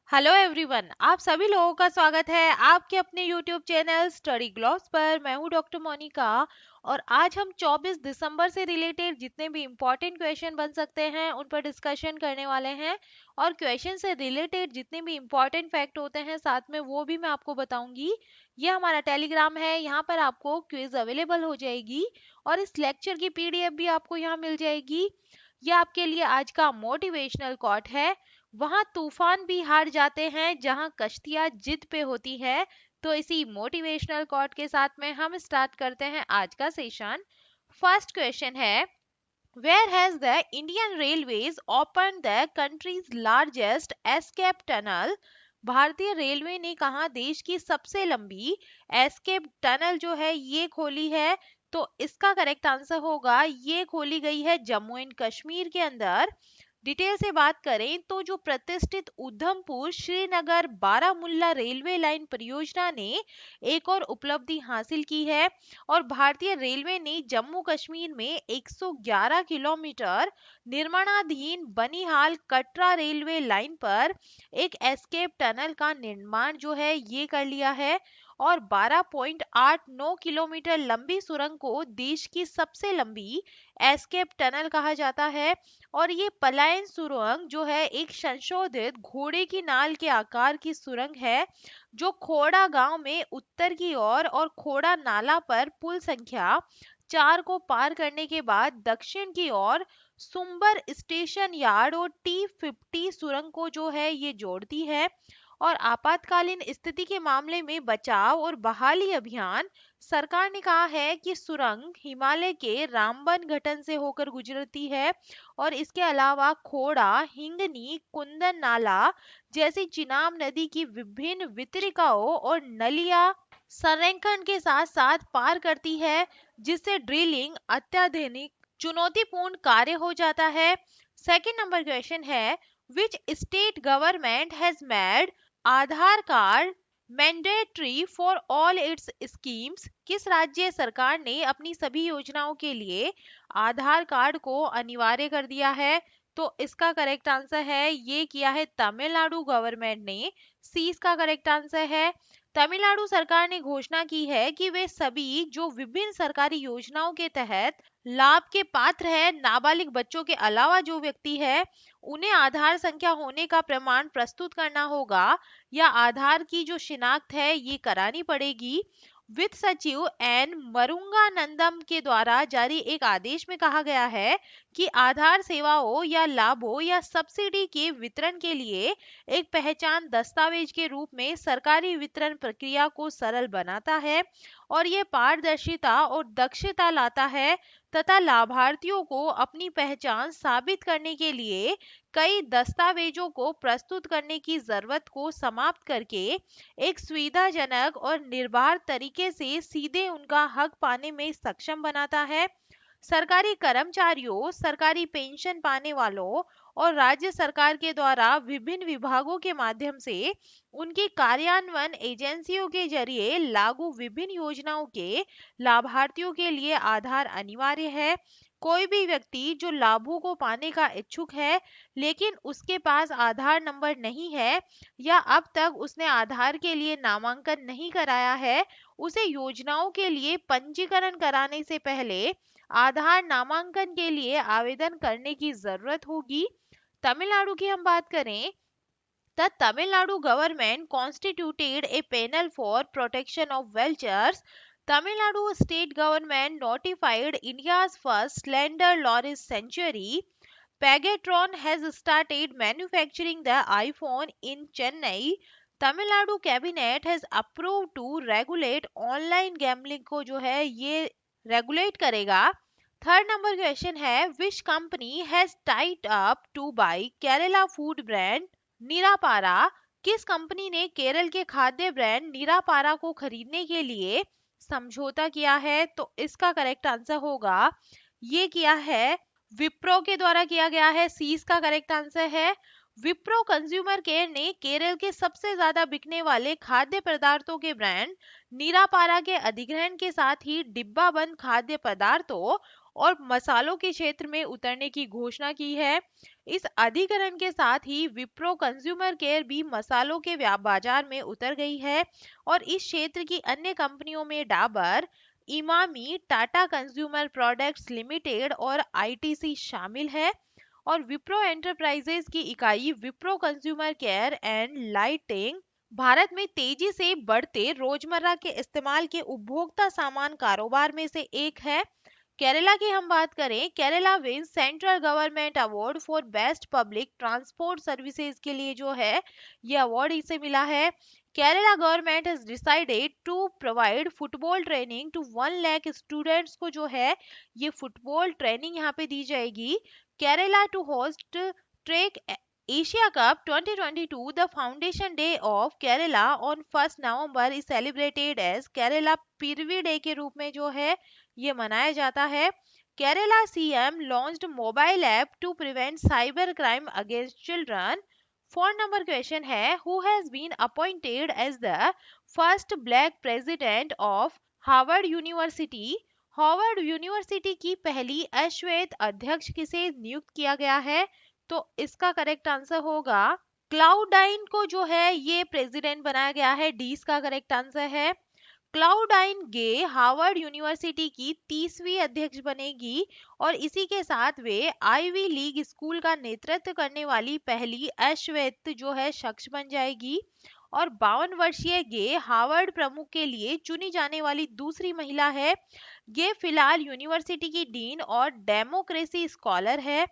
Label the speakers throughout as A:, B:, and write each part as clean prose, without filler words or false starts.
A: Hello everyone, आप सभी लोगों का स्वागत है आपके अपने यूट्यूब चैनल स्टडी ग्लॉस पर। मैं हूं डॉक्टर मोनिका और आज हम 24 दिसंबर से रिलेटेड जितने भी इम्पोर्टेंट क्वेश्चन बन सकते हैं उन पर डिस्कशन करने वाले हैं। और क्वेश्चन से रिलेटेड जितने भी इम्पोर्टेंट फैक्ट होते हैं साथ में वो भी मैं आपको बताऊंगी। ये हमारा टेलीग्राम है, यहाँ पर आपको क्विज अवेलेबल हो जाएगी और इस लेक्चर की पीडीएफ भी आपको यहाँ मिल जाएगी। ये आपके लिए आज का मोटिवेशनल कोट है। वहां तूफान भी हार जाते हैं जहां कश्तियां जिद पे होती है। तो इसी मोटिवेशनल कोट के साथ में हम स्टार्ट करते हैं आज का सेशन। फर्स्ट क्वेश्चन है, where has the Indian railways open the country's largest escape tunnel. भारतीय रेलवे ने कहा देश की सबसे लंबी एस्केप टनल जो है ये खोली है। तो इसका करेक्ट आंसर होगा ये खोली गई है जम्मू एंड कश्मीर के अंदर। डिटेल से बात करें तो जो प्रतिष्ठित उधमपुर श्रीनगर बारामुल्ला रेलवे लाइन परियोजना ने एक और उपलब्धि हासिल की है और भारतीय रेलवे ने जम्मू कश्मीर में 111 किलोमीटर निर्माणाधीन बनिहाल कटरा रेलवे लाइन पर एक एस्केप टनल का निर्माण जो है ये कर लिया है। और 12.89 किलोमीटर लंबी सुरंग को देश की सबसे लंबी एस्केप टनल कहा जाता है। और ये पलायन सुरंग जो है एक संशोधित घोड़े की नाल के आकार की सुरंग है जो खोड़ा गांव में उत्तर की ओर और खोड़ा नाला पर पुल संख्या 4 को पार करने के बाद दक्षिण की ओर सुंबर स्टेशन यार्ड और T50 सुरंग को जो है ये जोड़ती है। और आपातकालीन स्थिति के मामले में बचाव और बहाली अभियान सरकार ने कहा है कि सुरंग हिमालय के रामबन गठन से होकर गुजरती है। और इसके अलावा खोड़ा, हिंगनी, कुंदन नाला जैसी चिनाब नदी की विभिन्न वितरिकाओं और नलिया संरेखण के साथ साथ पार करती है जिससे ड्रिलिंग अत्याधुनिक चुनौतीपूर्ण कार्य हो जाता है। सेकंड नंबर क्वेश्चन है, which state government has made Aadhaar card mandatory for all it's schemes. किस राज्य सरकार ने अपनी सभी योजनाओं के लिए आधार कार्ड को अनिवार्य कर दिया है। तो इसका करेक्ट आंसर है ये किया है तमिलनाडु गवर्नमेंट ने। सी इसका करेक्ट आंसर है। तमिलनाडु सरकार ने घोषणा की है कि वे सभी जो विभिन्न सरकारी योजनाओं के तहत लाभ के पात्र है नाबालिग बच्चों के अलावा जो व्यक्ति है उन्हें आधार संख्या होने का प्रमाण प्रस्तुत करना होगा या आधार की जो शिनाख्त है ये करानी पड़ेगी। वित्त सचिव एन मरुंगानंदम के द्वारा जारी एक आदेश में कहा गया है कि आधार सेवाओं या लाभों या सब्सिडी के वितरण के लिए एक पहचान दस्तावेज के रूप में सरकारी वितरण प्रक्रिया को सरल बनाता है और ये पारदर्शिता और दक्षता लाता है तथा लाभार्थियों को अपनी पहचान साबित करने के लिए कई दस्तावेजों को प्रस्तुत करने की जरूरत को समाप्त करके एक सुविधाजनक और निर्बाध तरीके से सीधे उनका हक पाने में सक्षम बनाता है। सरकारी कर्मचारियों, सरकारी पेंशन पाने वालों और राज्य सरकार के द्वारा विभिन्न विभागों के माध्यम से उनकी कार्यान्वयन एजेंसियों के जरिए लागू विभिन्न योजनाओं के लाभार्थियों के लिए आधार अनिवार्य है। कोई भी व्यक्ति जो लाभों को पाने का इच्छुक है लेकिन उसके पास आधार नंबर नहीं है या अब तक उसने आधार के लिए नामांकन नहीं कराया है, उसे योजनाओं के लिए पंजीकरण कराने से पहले आधार नामांकन के लिए आवेदन करने की जरूरत होगी। तमिलनाडु की हम बात करें the Tamil Nadu government constituted a panel for protection of vultures. Tamil Nadu state government notified India's first slender loris sanctuary. Pegatron has started manufacturing the iPhone in Chennai. Tamil Nadu cabinet has approved to regulate online gambling को जो है ये regulate करेगा। Third number question है, which company has tied up to buy Kerala food brand Nirapara. किस company ने केरल के खाद्य ब्रांड नीरापारा को खरीदने के लिए समझौता किया है। तो इसका करेक्ट आंसर होगा ये किया है विप्रो के द्वारा किया गया है। सी इसका करेक्ट आंसर है। विप्रो कंज्यूमर केयर ने केरल के सबसे ज्यादा बिकने वाले खाद्य पदार्थों के ब्रांड नीरापारा के अधिग्रहण के साथ ही डिब्बा बंद खाद्य पदार्थों और मसालों के क्षेत्र में उतरने की घोषणा की है। इस अधिकरण के साथ ही विप्रो कंज्यूमर केयर भी मसालों के बाजार में उतर गई है और इस क्षेत्र की अन्य कंपनियों में Dabur, Emami, Tata consumer products limited और आईटीसी शामिल है। और विप्रो एंटरप्राइजेज की इकाई Wipro consumer care and lighting Bharat में तेजी से बढ़ते रोजमर्रा के इस्तेमाल के उपभोक्ता सामान कारोबार में से एक है। केरला की हम बात करें, Kerala wins central government award for best public transport services के लिए जो है ये अवार्ड इसे मिला है। Kerala government has decided to provide football training to 1 lakh students को जो है ये फुटबॉल ट्रेनिंग यहाँ पे दी जाएगी। Kerala to host track Asia cup 2022, the foundation day of Kerala on 1st November is celebrated as Kerala Piravi day के रूप में जो है ये मनाया जाता है। Kerala CM launched mobile app to prevent cyber crime against children. 4 number question है, who has been appointed as the first black president of Harvard University. Harvard University की पहली अश्वेत अध्यक्ष किसे नियुक्त किया गया है? तो इसका करेक्ट आंसर होगा क्लाउडाइन को जो है ये प्रेसिडेंट बनाया गया है। डी इसका करेक्ट आंसर है। क्लाउडाइन गे हार्वर्ड यूनिवर्सिटी की 30वीं अध्यक्ष बनेगी और इसी के साथ वे आईवी लीग स्कूल का नेतृत्व करने वाली पहली अश्वेत जो है शख्स बन जाएगी। और 52 वर्षीय गे हार्वर्ड प्रमुख के लिए चुनी जाने वाली दूसरी महिला है। गे फिलहाल यूनिवर्सिटी की डीन और डेमोक्रेसी स्कॉलर है।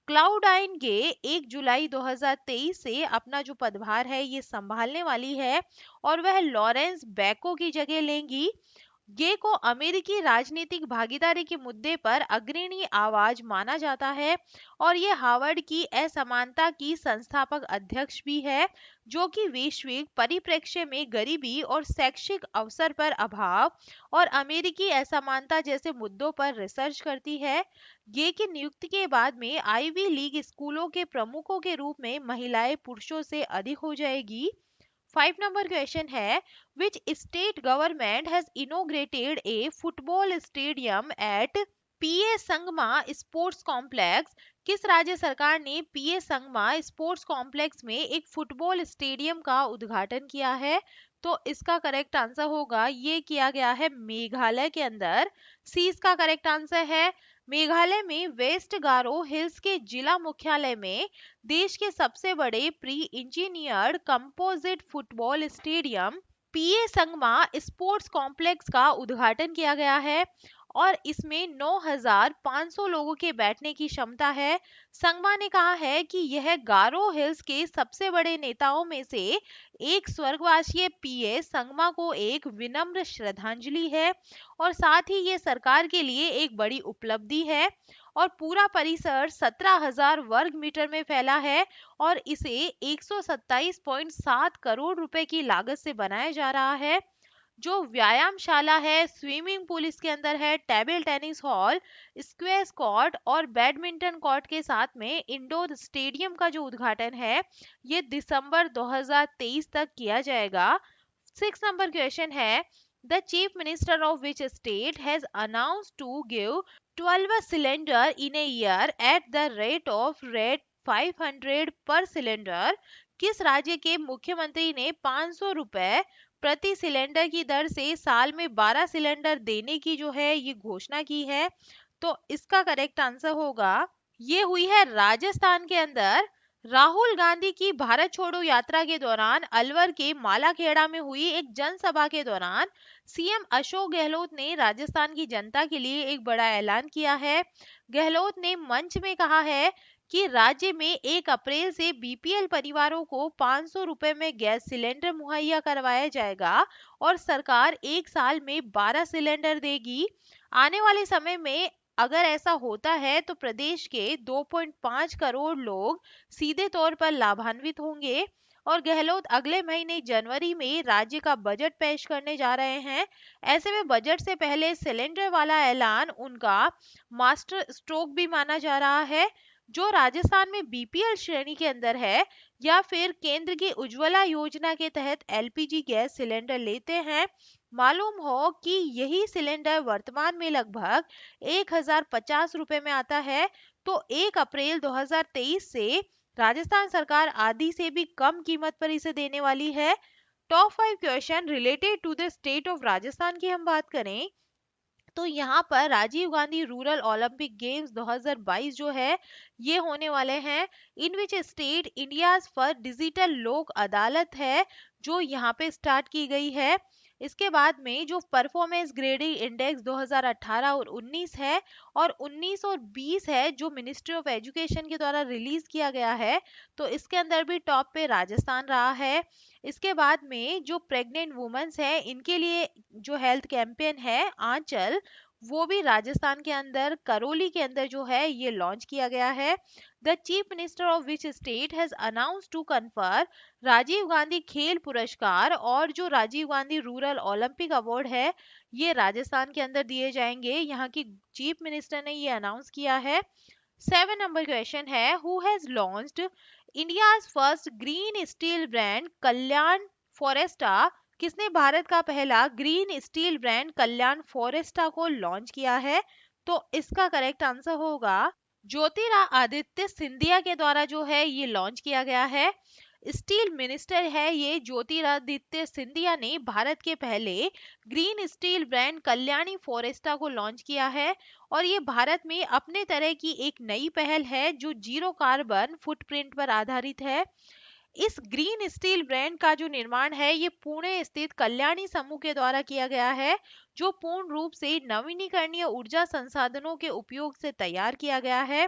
A: क्लाउडाइन गे 1 जुलाई 2023 से अपना जो पदभार है ये संभालने वाली है और वह लॉरेंस बैको की जगह लेंगी। गे को अमेरिकी राजनीतिक भागीदारी के मुद्दे पर अग्रणी आवाज माना जाता है और ये हार्वर्ड की असमानता की संस्थापक अध्यक्ष भी है, जो कि वैश्विक परिप्रेक्ष्य में गरीबी और शैक्षिक अवसर पर अभाव और अमेरिकी असमानता जैसे मुद्दों पर रिसर्च करती है। गे की नियुक्ति के बाद में आईवी लीग स्कूलों के प्रमुखों के रूप में महिलाएं पुरुषों से अधिक हो जाएगी। 5 नंबर क्वेश्चन है, which state government has inaugurated a football stadium at PA Sangma sports complex. किस राज्य सरकार ने पीए संगमा स्पोर्ट्स कॉम्प्लेक्स में एक फुटबॉल स्टेडियम का उद्घाटन किया है? तो इसका करेक्ट आंसर होगा ये किया गया है मेघालय के अंदर। सी इसका करेक्ट आंसर है। मेघालय में वेस्ट गारो हिल्स के जिला मुख्यालय में देश के सबसे बड़े pre engineered composite football stadium PA Sangma sports complex का उद्घाटन किया गया है और इसमें 9,500 लोगों के बैठने की क्षमता है। संगमा ने कहा है कि यह गारो हिल्स के सबसे बड़े नेताओं में से एक स्वर्गवासी पीए संगमा को एक विनम्र श्रद्धांजलि है और साथ ही ये सरकार के लिए एक बड़ी उपलब्धि है। और पूरा परिसर 17,000 वर्ग मीटर में फैला है और इसे 127.7 करोड़ रुपए की लागत से बनाया जा रहा है। जो व्यायामशाला है, स्विमिंग पूल इसके अंदर है, table tennis hall, squash court और बैडमिंटन कोर्ट के साथ में इंडोर स्टेडियम का जो उद्घाटन है ये दिसंबर 2023 तक किया जाएगा। 6 नंबर क्वेश्चन है, the chief minister of which state has announced to give 12 cylinder in a year at the rate 500 per cylinder. किस राज्य के मुख्यमंत्री ने 500 रुपए प्रति सिलेंडर की दर से साल में 12 सिलेंडर देने की जो है ये घोषणा की है? तो इसका करेक्ट आंसर होगा ये हुई है राजस्थान के अंदर। राहुल गांधी की भारत छोड़ो यात्रा के दौरान अलवर के मालाखेड़ा में हुई एक जनसभा के दौरान सीएम अशोक गहलोत ने राजस्थान की जनता के लिए एक बड़ा ऐलान किया है। गहलोत ने मंच में कहा है कि राज्य में 1 अप्रैल से बीपीएल परिवारों को 500 रुपए में गैस सिलेंडर मुहैया करवाया जाएगा और सरकार 1 साल में 12 सिलेंडर देगी। आने वाले समय में अगर ऐसा होता है तो प्रदेश के 2.5 करोड़ लोग सीधे तौर पर लाभान्वित होंगे। और गहलोत अगले महीने जनवरी में राज्य का बजट पेश करने जा रहे हैं। ऐसे में बजट से पहले सिलेंडर वाला ऐलान उनका मास्टर स्ट्रोक भी माना जा रहा है। जो राजस्थान में बीपीएल श्रेणी के अंदर है या फिर केंद्र की उज्ज्वला योजना के तहत एलपीजी गैस सिलेंडर लेते हैं, मालूम हो कि यही सिलेंडर वर्तमान में लगभग 1050 रुपए में आता है। तो 1 अप्रैल 2023 से राजस्थान सरकार आधी से भी कम कीमत पर इसे देने वाली है। Top 5 question related to the state of Rajasthan की हम बात करें तो यहाँ पर Rajiv Gandhi rural Olympic games 2022 जो है ये होने वाले हैं। In which state India first digital Lok Adalat है जो यहाँ पे स्टार्ट की गई है। इसके बाद में जो परफॉर्मेंस ग्रेडिंग इंडेक्स 2018 और 19 है और 19 और 20 है जो मिनिस्ट्री ऑफ एजुकेशन के द्वारा रिलीज किया गया है, तो इसके अंदर भी टॉप पे राजस्थान रहा है। इसके बाद में जो प्रेग्नेंट वुमेन्स हैं इनके लिए जो हेल्थ कैंपेन है आंचल, वो भी राजस्थान के अंदर करौली के अंदर जो है ये लॉन्च किया गया है। The chief minister of which state has announce to confer Rajiv Gandhi खेल पुरस्कार और जो Rajiv Gandhi rural Olympic award है ये राजस्थान के अंदर दिए जाएंगे। यहाँ की चीफ मिनिस्टर ने ये अनाउंस किया है। 7 नंबर क्वेश्चन है who has launched India's first green steel brand Kalyan Foresta. किसने भारत का पहला ग्रीन स्टील ब्रांड कल्याण फॉरेस्टा को लॉन्च किया है? तो इसका करेक्ट आंसर होगा ज्योतिरादित्य सिंधिया के द्वारा जो है ये लॉन्च किया गया है। स्टील मिनिस्टर है ये ज्योतिरादित्य सिंधिया ने भारत के पहले green steel brand Kalyani Foresta को लॉन्च किया है और ये भारत में अपने तरह की एक नई पहल है जो जीरो कार्बन फुटप्रिंट पर आधारित है। इस ग्रीन स्टील ब्रांड का जो निर्माण है ये पुणे स्थित कल्याणी समूह के द्वारा किया गया है जो पूर्ण रूप से नवीनीकरणीय ऊर्जा संसाधनों के उपयोग से तैयार किया गया है।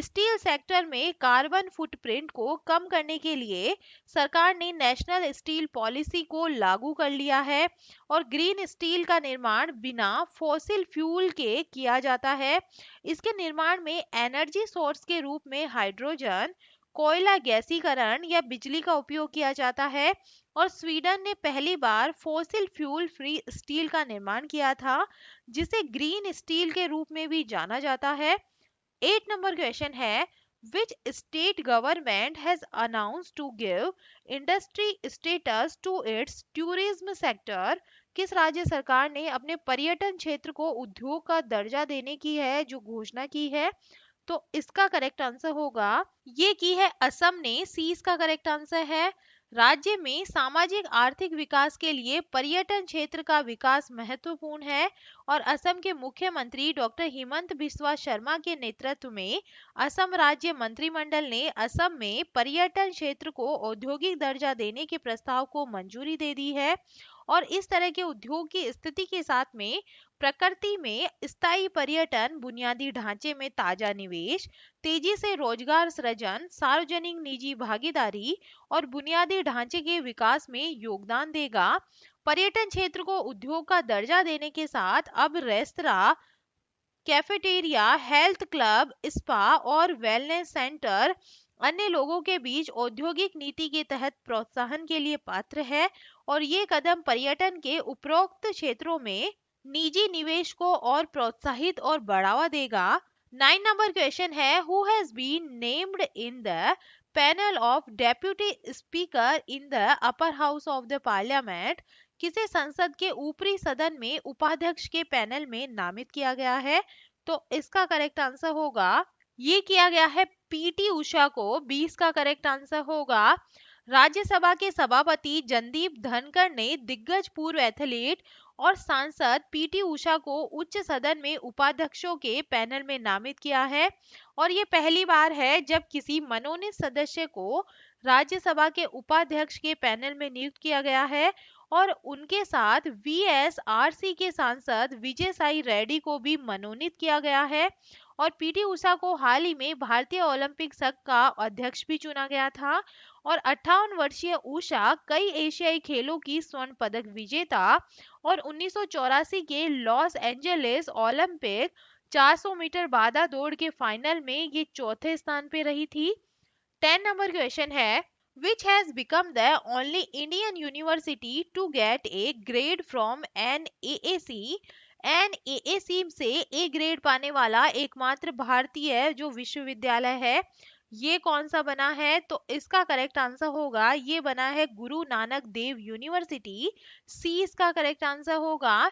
A: स्टील सेक्टर में कार्बन फुटप्रिंट को कम करने के लिए सरकार ने नेशनल स्टील पॉलिसी को लागू कर लिया है और ग्रीन स्टील का निर्माण बिना फॉसिल फ्यूल के किया जाता है। इसके निर्माण में एनर्जी सोर्स के रूप में हाइड्रोजन, कोयला गैसीकरण या बिजली का उपयोग किया जाता है और स्वीडन ने पहली बार फॉसिल फ्यूल फ्री स्टील का निर्माण किया था जिसे ग्रीन स्टील के रूप में भी जाना जाता है। 8 नंबर क्वेश्चन है which state government has announce to give industry status to its tourism sector. किस राज्य सरकार ने अपने पर्यटन क्षेत्र को उद्योग का दर्जा देने की है जो घोषणा की है? तो इसका करेक्ट आंसर होगा ये की है असम ने। सी इसका करेक्ट आंसर है। राज्य में सामाजिक आर्थिक विकास के लिए पर्यटन क्षेत्र का विकास महत्वपूर्ण है और असम के मुख्यमंत्री डॉक्टर हिमंत बिस्वा शर्मा के नेतृत्व में असम राज्य मंत्रिमंडल ने असम में पर्यटन क्षेत्र को औद्योगिक दर्जा देने के प्रस्ताव को मंजूरी दे दी है और इस तरह के उद्योग की स्थिति के साथ में प्रकृति में स्थायी पर्यटन, बुनियादी ढांचे में ताजा निवेश, तेजी से रोजगार सृजन, सार्वजनिक निजी भागीदारी और बुनियादी ढांचे के विकास में योगदान देगा। पर्यटन क्षेत्र को उद्योग का दर्जा देने के साथ अब restaurant, cafeteria, health club, spa और वेलनेस सेंटर अन्य लोगों के बीच औद्योगिक नीति के तहत प्रोत्साहन के लिए पात्र है और ये कदम पर्यटन के उपरोक्त क्षेत्रों में निजी निवेश को और प्रोत्साहित और बढ़ावा देगा। 9 नंबर क्वेश्चन है who has been named in the panel of deputy speaker in the upper house of the parliament. किसे संसद के ऊपरी सदन में उपाध्यक्ष के पैनल में नामित किया गया है? तो इसका करेक्ट आंसर होगा ये किया गया है पीटी उषा को। 20 का करेक्ट आंसर होगा। राज्यसभा के सभापति जनदीप धनखड़ ने दिग्गज पूर्व एथलीट और सांसद पीटी उषा को उच्च सदन में उपाध्यक्षों के पैनल में नामित किया है और ये पहली बार है जब किसी मनोनीत सदस्य को राज्यसभा के उपाध्यक्ष के पैनल में नियुक्त किया गया है और उनके साथ वीएसआरसी के सांसद विजय साई रेड्डी को भी मनोनीत किया गया है और पीटी उषा को हाल ही में भारतीय ओलंपिक संघ का अध्यक्ष भी चुना गया था और 58 वर्षीय उषा कई एशियाई खेलों की स्वर्ण पदक विजेता और 1984 के लॉस एंजलिस ओलंपिक 400 मीटर बाधा दौड़ के फाइनल में ये चौथे स्थान पे रही थी। 10 नंबर क्वेश्चन है which has become the only Indian university to get a grade from NAAC। NAAC से ए ग्रेड पाने वाला एकमात्र भारतीय जो विश्वविद्यालय है ये कौन सा बना है? तो इसका करेक्ट आंसर होगा, ये बना है गुरु नानक देव यूनिवर्सिटी। सी इसका करेक्ट आंसर होगा।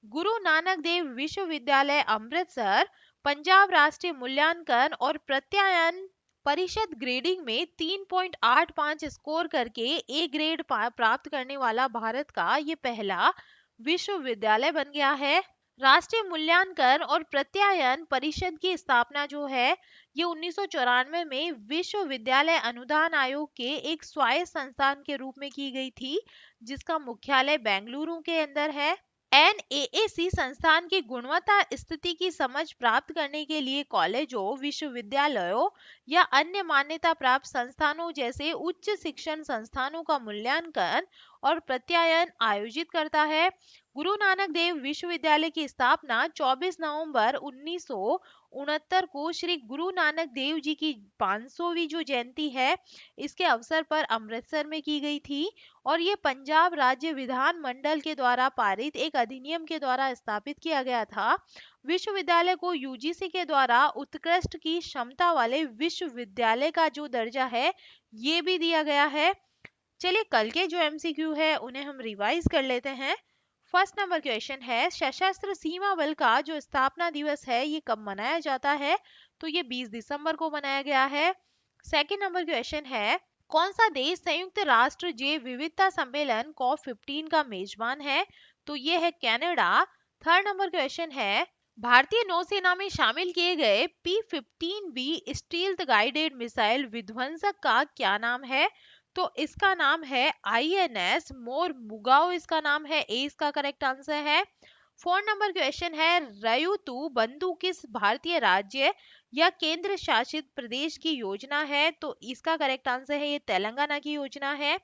A: गुरु नानक देव विश्वविद्यालय अमृतसर पंजाब राष्ट्रीय मूल्यांकन और प्रत्यायन परिषद ग्रेडिंग में 3.85 स्कोर करके ए ग्रेड प्राप्त करने वाला भारत का ये पहला विश्वविद्यालय बन गया है। राष्ट्रीय मूल्यांकन और प्रत्यायन परिषद की स्थापना जो है ये 1994 में विश्वविद्यालय अनुदान आयोग के एक स्वायत्त संस्थान के रूप में की गई थी, जिसका मुख्यालय बेंगलुरु के अंदर है। एनएएसी संस्थान की गुणवत्ता स्थिति की समझ प्राप्त करने के लिए कॉलेजों, विश्वविद्यालयों या अन्य मान्यता प्राप्त संस्थानों जैसे उच्च शिक्षण संस्थानों का मूल्यांकन और प्रत्यायन आयोजित करता है। गुरु नानक देव विश्वविद्यालय की स्थापना 24 नवंबर 1969 को श्री गुरु नानक देव जी की 500वीं जो जयंती है इसके अवसर पर अमृतसर में की गई थी और ये पंजाब राज्य विधान मंडल के द्वारा पारित एक अधिनियम के द्वारा स्थापित किया गया था। विश्वविद्यालय को यूजीसी के द्वारा उत्कृष्ट की क्षमता वाले विश्वविद्यालय का जो दर्जा है ये भी दिया गया है। चलिए कल के जो एमसीक्यू है उन्हें हम रिवाइज कर लेते हैं। फर्स्ट नंबर क्वेश्चन है, सशस्त्र सीमा बल का जो स्थापना दिवस है ये कब मनाया जाता है? तो ये 20 दिसंबर को मनाया गया है। सेकंड नंबर क्वेश्चन है, कौन सा देश संयुक्त राष्ट्र जैव विविधता सम्मेलन COP15 का मेजबान है? तो ये है कनाडा। थर्ड नंबर क्वेश्चन है, भारतीय नौसेना में शामिल किए गए P-15B स्टील्थ गाइडेड मिसाइल विध्वंसक का क्या नाम है? तो इसका नाम है INS मोर मुगाओ, इसका नाम है। ए इसका करेक्ट आंसर है। फोर नंबर क्वेश्चन है, रयुतु बंधु किस भारतीय राज्य या केंद्र शासित प्रदेश की योजना है? तो इसका करेक्ट आंसर है ये तेलंगाना की योजना है।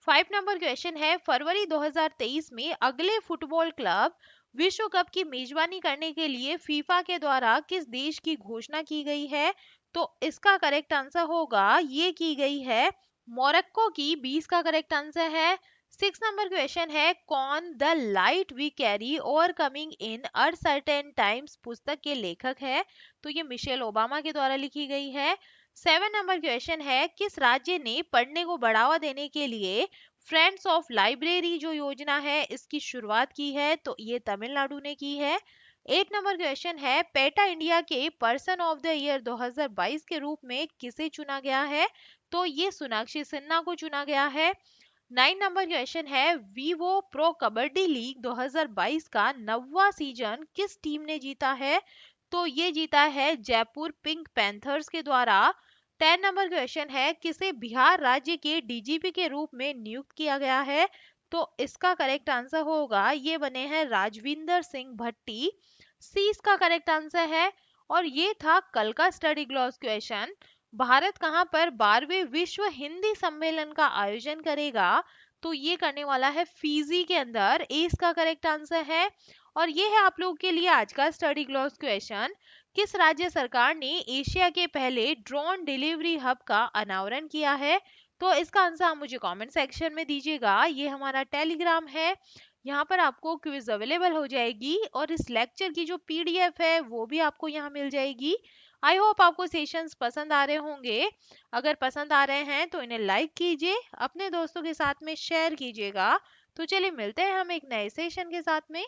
A: फाइव नंबर क्वेश्चन है, फरवरी 2023 में अगले फुटबॉल क्लब विश्व कप की मेजबानी करने के लिए फीफा के द्वारा किस देश की घोषणा की गई है? तो इसका करेक्ट आंसर होगा ये की गई है मोरक्को की। 20 का करेक्ट आंसर है। सिक्स नंबर क्वेश्चन है, कौन the light we carry overcoming in uncertain times पुस्तक के लेखक है? तो ये मिशेल ओबामा के द्वारा लिखी गई है। सेवन नंबर क्वेश्चन है, किस राज्य ने पढ़ने को बढ़ावा देने के लिए फ्रेंड्स ऑफ लाइब्रेरी जो योजना है इसकी शुरुआत की है? तो ये तमिलनाडु ने की है। एट नंबर क्वेश्चन है, पेटा इंडिया के पर्सन ऑफ द ईयर 2022 के रूप में किसे चुना गया है? तो ये सोनाक्षी सिन्हा को चुना गया है। 9 नंबर क्वेश्चन है, वीवो प्रो कबड्डी लीग 2022 का 9वां सीजन किस टीम ने जीता है? तो ये जीता है जयपुर पिंक पैंथर्स के द्वारा। 10 नंबर क्वेश्चन है, किसे बिहार राज्य के डीजीपी के रूप में नियुक्त किया गया है? तो इसका करेक्ट आंसर होगा ये बने हैं राजविंदर सिंह भट्टी। सी इसका करेक्ट आंसर है। और ये था कल का स्टडी ग्लॉस क्वेश्चन। भारत कहाँ पर 12वें विश्व हिंदी सम्मेलन का आयोजन करेगा? तो ये करने वाला है फीजी के अंदर। ए इसका करेक्ट आंसर है। और ये है आप लोगों के लिए आज का स्टडी ग्लॉस क्वेश्चन। किस राज्य सरकार ने एशिया के पहले ड्रोन डिलीवरी हब का अनावरण किया है? तो इसका आंसर आप मुझे कमेंट सेक्शन में दीजिएगा। ये हमारा टेलीग्राम है, यहाँ पर आपको क्विज अवेलेबल हो जाएगी और इस लेक्चर की जो पीडीएफ है वो भी आपको यहाँ मिल जाएगी। आई होप आपको सेशंस पसंद आ रहे होंगे। अगर पसंद आ रहे हैं तो इन्हें लाइक कीजिए, अपने दोस्तों के साथ में शेयर कीजिएगा। तो चलिए मिलते हैं हम एक नए सेशन के साथ में।